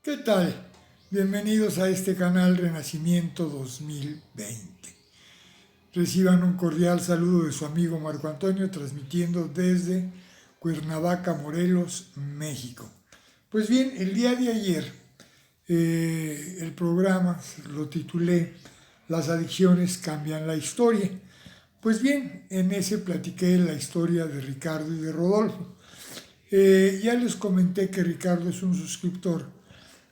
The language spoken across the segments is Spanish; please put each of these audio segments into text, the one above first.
¿Qué tal? Bienvenidos a este canal Renacimiento 2020. Reciban un cordial saludo de su amigo Marco Antonio, transmitiendo desde Cuernavaca, Morelos, México. Pues bien, el día de ayer el programa lo titulé Las adicciones cambian la historia. Pues bien, en ese platiqué la historia de Ricardo y de Rodolfo. Ya les comenté que Ricardo es un suscriptor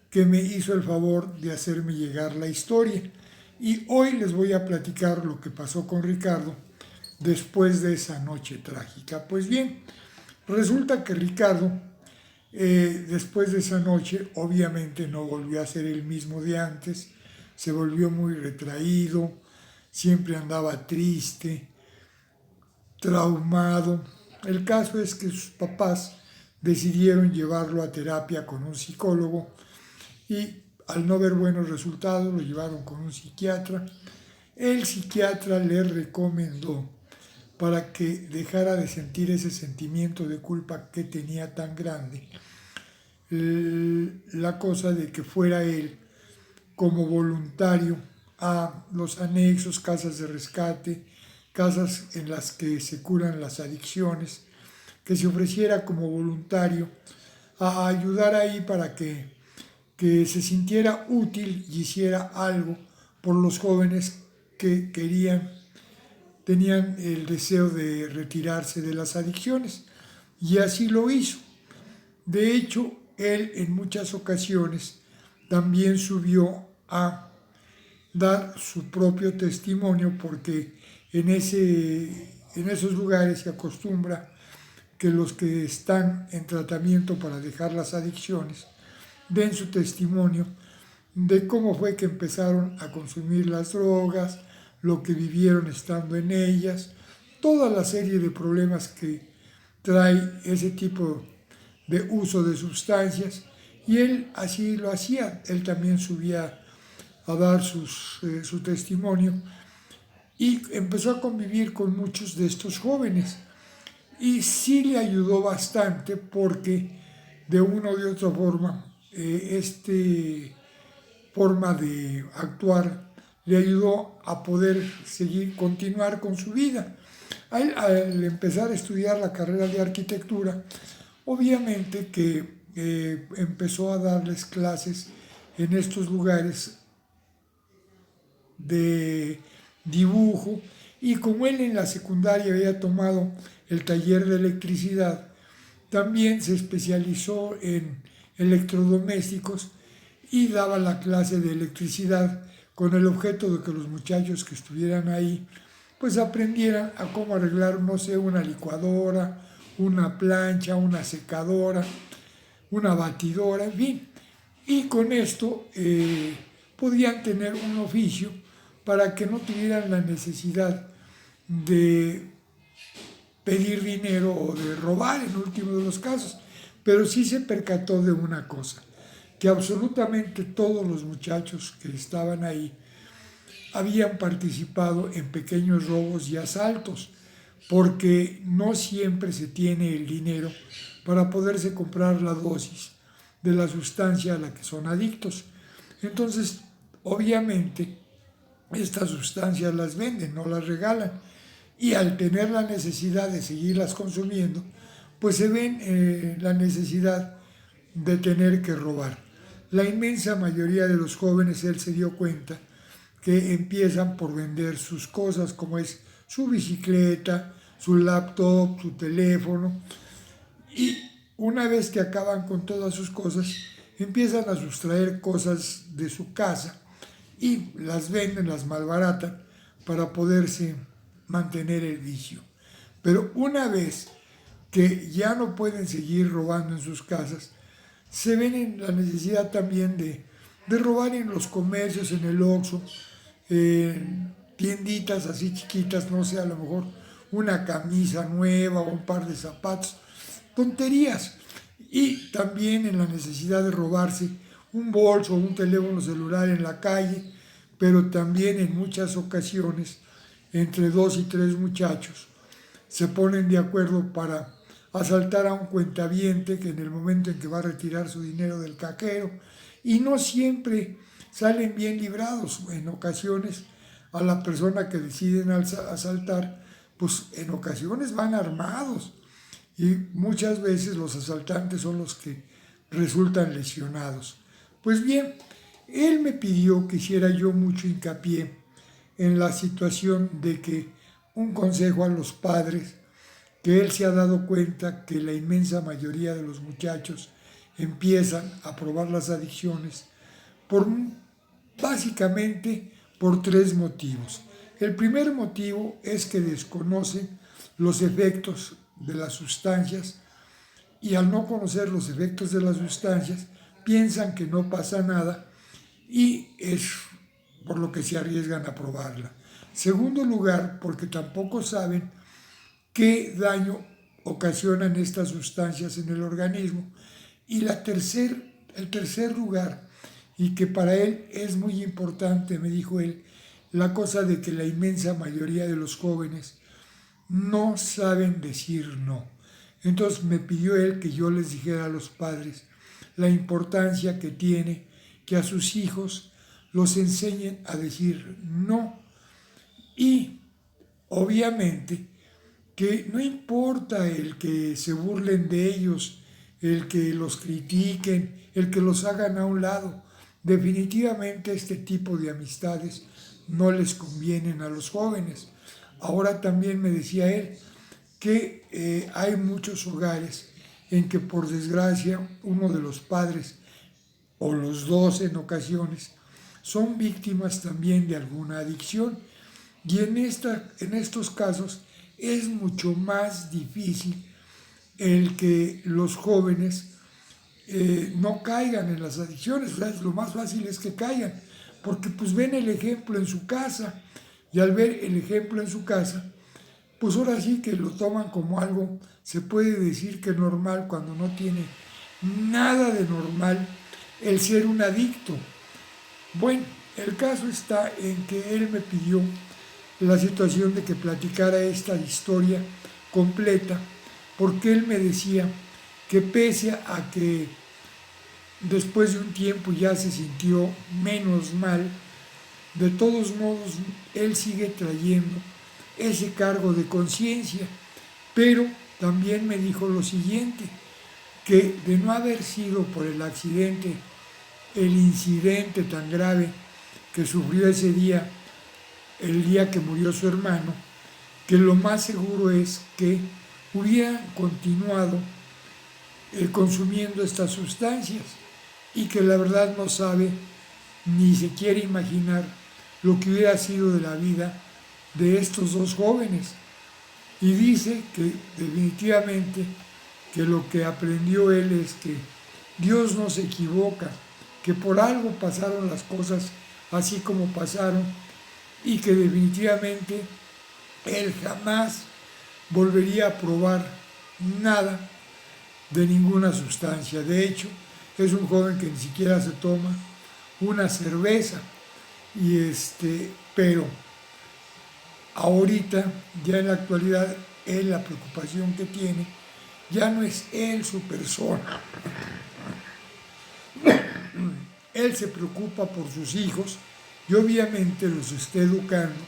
que me hizo el favor de hacerme llegar la historia. Y hoy les voy a platicar lo que pasó con Ricardo después de esa noche trágica. Pues bien, resulta que Ricardo, después de esa noche, obviamente no volvió a ser el mismo de antes, se volvió muy retraído, siempre andaba triste, traumado. El caso es que sus papás decidieron llevarlo a terapia con un psicólogo y al no ver buenos resultados lo llevaron con un psiquiatra. El psiquiatra le recomendó, para que dejara de sentir ese sentimiento de culpa que tenía tan grande, la cosa de que fuera él como voluntario a los anexos, casas de rescate, casas en las que se curan las adicciones, que se ofreciera como voluntario a ayudar ahí para que se sintiera útil y hiciera algo por los jóvenes que tenían el deseo de retirarse de las adicciones. Y así lo hizo. De hecho, él en muchas ocasiones también subió a dar su propio testimonio, porque en esos lugares se acostumbra que los que están en tratamiento para dejar las adicciones den su testimonio de cómo fue que empezaron a consumir las drogas, lo que vivieron estando en ellas, toda la serie de problemas que trae ese tipo de uso de sustancias. Y él así lo hacía, él también subía a dar su testimonio y empezó a convivir con muchos de estos jóvenes. Y sí le ayudó bastante, porque de una u otra forma forma de actuar le ayudó a poder continuar con su vida. Al empezar a estudiar la carrera de arquitectura, obviamente que empezó a darles clases en estos lugares de dibujo, y como él en la secundaria había tomado el taller de electricidad, también se especializó en electrodomésticos y daba la clase de electricidad con el objeto de que los muchachos que estuvieran ahí pues aprendieran a cómo arreglar, no sé, una licuadora, una plancha, una secadora, una batidora, en fin. Y con esto podían tener un oficio para que no tuvieran la necesidad de pedir dinero o de robar en último de los casos. Pero sí se percató de una cosa, que absolutamente todos los muchachos que estaban ahí habían participado en pequeños robos y asaltos, porque no siempre se tiene el dinero para poderse comprar la dosis de la sustancia a la que son adictos. Entonces, obviamente, estas sustancias las venden, no las regalan. Y al tener la necesidad de seguirlas consumiendo, pues se ven la necesidad de tener que robar. La inmensa mayoría de los jóvenes, él se dio cuenta, que empiezan por vender sus cosas, como es su bicicleta, su laptop, su teléfono, y una vez que acaban con todas sus cosas, empiezan a sustraer cosas de su casa y las venden, las malbaratan para poderse mantener el vicio. Pero una vez que ya no pueden seguir robando en sus casas, se ven en la necesidad también de robar en los comercios, en el Oxxo, en tienditas así chiquitas, no sé, a lo mejor una camisa nueva o un par de zapatos, tonterías. Y también en la necesidad de robarse un bolso o un teléfono celular en la calle, pero también en muchas ocasiones entre 2 y 3 muchachos se ponen de acuerdo para asaltar a un cuentaviente que en el momento en que va a retirar su dinero del cajero, y no siempre salen bien librados. En ocasiones a la persona que deciden asaltar, pues en ocasiones van armados y muchas veces los asaltantes son los que resultan lesionados. Pues bien, él me pidió que hiciera yo mucho hincapié en la situación de que un consejo a los padres, que él se ha dado cuenta que la inmensa mayoría de los muchachos empiezan a probar las adicciones por básicamente por tres motivos. El primer motivo es que desconocen los efectos de las sustancias y al no conocer los efectos de las sustancias piensan que no pasa nada y es por lo que se arriesgan a probarla. Segundo lugar, porque tampoco saben qué daño ocasionan estas sustancias en el organismo. Y el tercer lugar, y que para él es muy importante, me dijo él, la cosa de que la inmensa mayoría de los jóvenes no saben decir no. Entonces me pidió él que yo les dijera a los padres la importancia que tiene que a sus hijos los enseñen a decir no. Y obviamente que no importa el que se burlen de ellos, el que los critiquen, el que los hagan a un lado. Definitivamente este tipo de amistades no les convienen a los jóvenes. Ahora también me decía él que hay muchos hogares en que por desgracia uno de los padres o los dos en ocasiones son víctimas también de alguna adicción y en estos casos es mucho más difícil el que los jóvenes no caigan en las adicciones. O sea, lo más fácil es que caigan, porque pues ven el ejemplo en su casa y al ver el ejemplo en su casa, pues ahora sí que lo toman como algo, se puede decir que normal, cuando no tiene nada de normal el ser un adicto. Bueno, el caso está en que él me pidió la situación de que platicara esta historia completa, porque él me decía que pese a que después de un tiempo ya se sintió menos mal, de todos modos él sigue trayendo ese cargo de conciencia, pero también me dijo lo siguiente, que de no haber sido por el accidente, el incidente tan grave que sufrió ese día, el día que murió su hermano, que lo más seguro es que hubiera continuado consumiendo estas sustancias y que la verdad no sabe ni se quiere imaginar lo que hubiera sido de la vida de estos dos jóvenes. Y dice que definitivamente que lo que aprendió él es que Dios no se equivoca, que por algo pasaron las cosas así como pasaron y que definitivamente él jamás volvería a probar nada de ninguna sustancia. De hecho, es un joven que ni siquiera se toma una cerveza. Pero ahorita, ya en la actualidad, él la preocupación que tiene ya no es él su persona. Él se preocupa por sus hijos y obviamente los está educando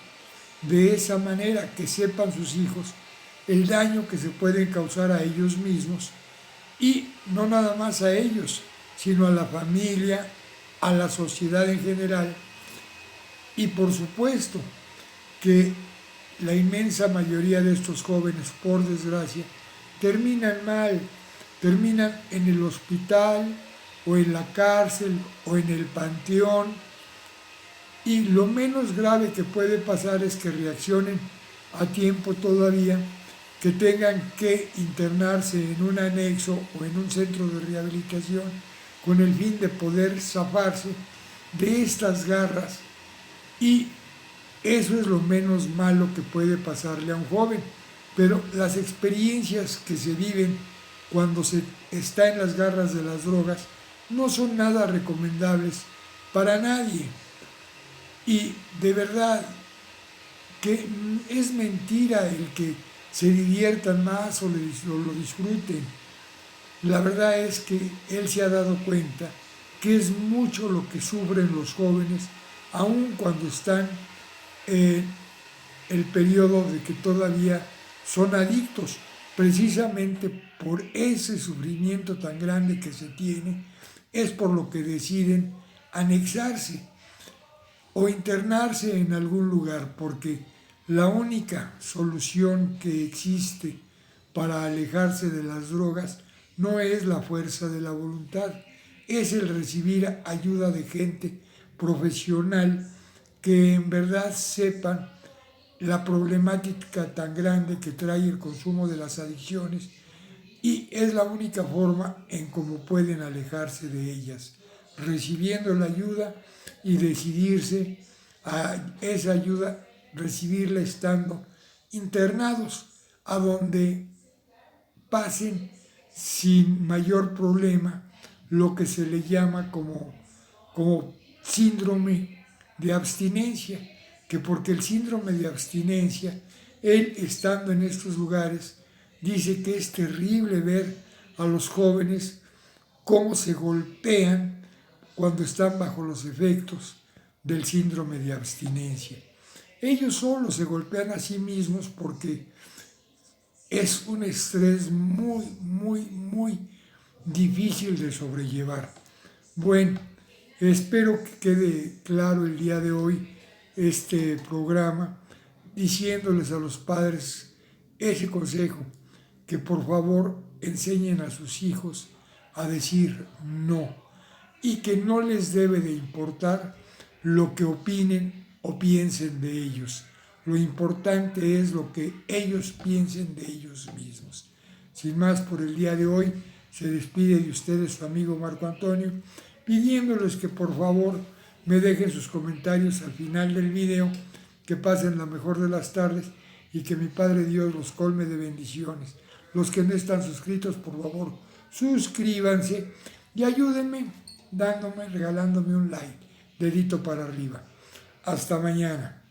de esa manera, que sepan sus hijos el daño que se pueden causar a ellos mismos y no nada más a ellos, sino a la familia, a la sociedad en general y por supuesto que la inmensa mayoría de estos jóvenes, por desgracia, terminan mal, terminan en el hospital o en la cárcel o en el panteón y lo menos grave que puede pasar es que reaccionen a tiempo todavía, que tengan que internarse en un anexo o en un centro de rehabilitación con el fin de poder zafarse de estas garras y eso es lo menos malo que puede pasarle a un joven. Pero las experiencias que se viven cuando se está en las garras de las drogas no son nada recomendables para nadie. Y de verdad que es mentira el que se diviertan más o lo disfruten. La verdad es que él se ha dado cuenta que es mucho lo que sufren los jóvenes, aun cuando están en el periodo de que todavía son adictos, precisamente por ese sufrimiento tan grande que se tiene, es por lo que deciden anexarse o internarse en algún lugar, porque la única solución que existe para alejarse de las drogas no es la fuerza de la voluntad, es el recibir ayuda de gente profesional que en verdad sepan la problemática tan grande que trae el consumo de las adicciones, y es la única forma en cómo pueden alejarse de ellas, recibiendo la ayuda y decidirse a esa ayuda, recibirla estando internados, a donde pasen sin mayor problema lo que se le llama como síndrome de abstinencia, que porque el síndrome de abstinencia, él estando en estos lugares, dice que es terrible ver a los jóvenes cómo se golpean cuando están bajo los efectos del síndrome de abstinencia. Ellos solo se golpean a sí mismos porque es un estrés muy, muy, muy difícil de sobrellevar. Bueno, espero que quede claro el día de hoy este programa, diciéndoles a los padres ese consejo, que por favor enseñen a sus hijos a decir no, y que no les debe de importar lo que opinen o piensen de ellos. Lo importante es lo que ellos piensen de ellos mismos. Sin más por el día de hoy, se despide de ustedes su amigo Marco Antonio, pidiéndoles que por favor me dejen sus comentarios al final del video, que pasen la mejor de las tardes y que mi Padre Dios los colme de bendiciones. Los que no están suscritos, por favor, suscríbanse y ayúdenme regalándome un like, dedito para arriba. Hasta mañana.